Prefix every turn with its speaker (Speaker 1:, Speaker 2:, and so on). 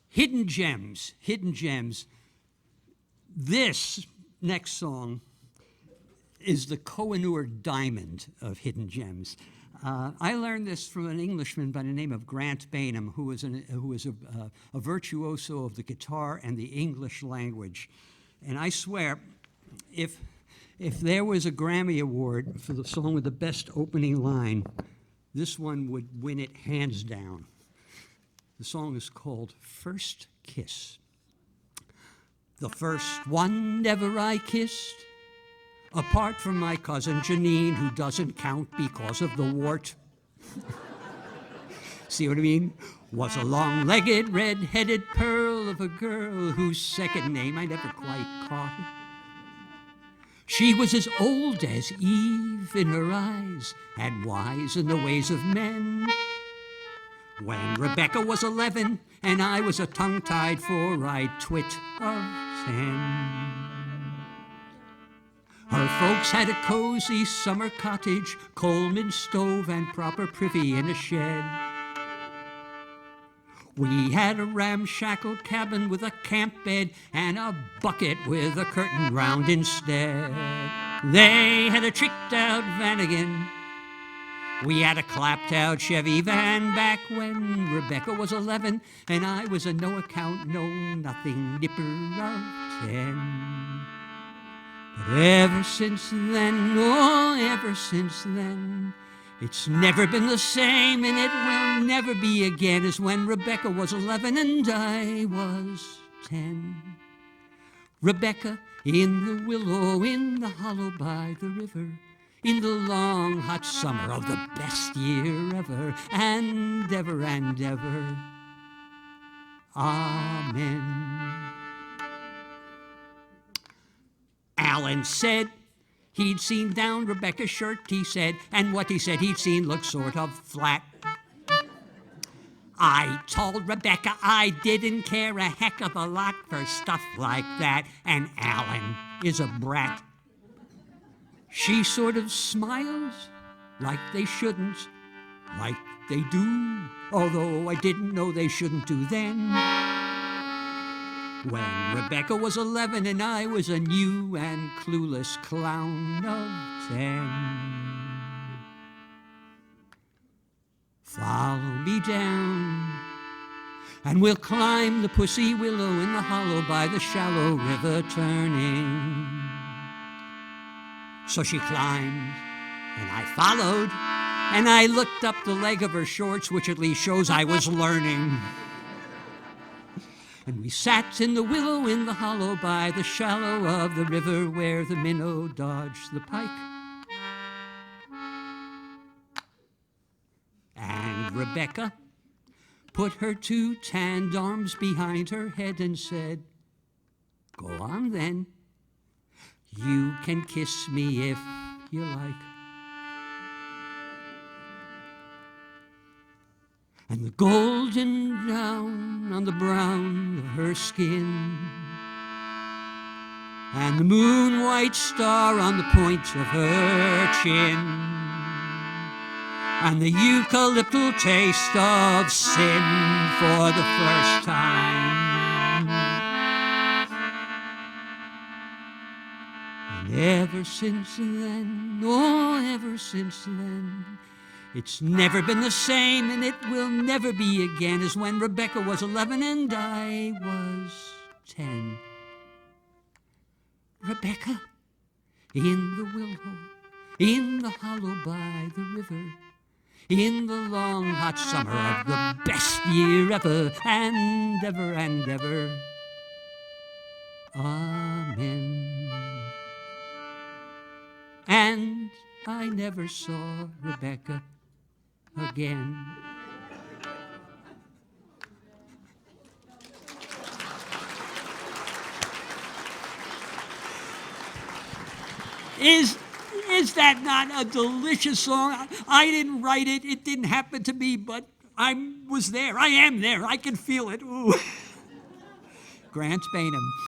Speaker 1: Hidden gems, hidden gems. This next song is the Koh-i-Noor diamond of hidden gems. I learned this from an Englishman by the name of Grant Baynham, who was a virtuoso of the guitar and the English language. And I swear, if there was a Grammy Award for the song with the best opening line, this one would win it hands down. The song is called First Kiss. The first one ever I kissed, apart from my cousin Janine, who doesn't count because of the wart. See what I mean? Was a long-legged, red-headed pearl of a girl whose second name I never quite caught. She was as old as Eve in her eyes, and wise in the ways of men. When Rebecca was 11, and I was a tongue-tied four-eyed twit of 10. Her folks had a cozy summer cottage, Coleman stove and proper privy in a shed. We had a ramshackle cabin with a camp bed and a bucket with a curtain round instead. They had a tricked-out Vanagon. We had a clapped-out Chevy van back when Rebecca was 11 and I was a no-account, know-nothing nipper of 10. But ever since then, oh, ever since then, it's never been the same, and it will never be again as when Rebecca was 11 and I was 10. Rebecca in the willow, in the hollow by the river, in the long hot summer of the best year ever, and ever and ever. Amen. Alan said he'd seen down Rebecca's shirt, he said, and what he said he'd seen looked sort of flat. I told Rebecca I didn't care a heck of a lot for stuff like that, and Alan is a brat. She sort of smiles, like they shouldn't, like they do, although I didn't know they shouldn't do then. When Rebecca was 11 and I was a new and clueless clown of 10. Follow me down, and we'll climb the pussy willow in the hollow by the shallow river turning. So she climbed, and I followed, and I looked up the leg of her shorts, which at least shows I was learning. And we sat in the willow in the hollow by the shallow of the river where the minnow dodged the pike. And Rebecca put her two tanned arms behind her head and said, "Go on then. You can kiss me if you like." And the golden down on the brown of her skin, and the moon-white star on the point of her chin, and the eucalyptal taste of sin for the first time. And ever since then, oh, ever since then, it's never been the same, and it will never be again as when Rebecca was 11 and I was 10. Rebecca in the willow, in the hollow by the river, in the long hot summer of the best year ever, and ever and ever. Amen. And I never saw Rebecca again. Is that not a delicious song? I didn't write it. It didn't happen to me, but I was there. I am there. I can feel it. Ooh. Grant Baynham.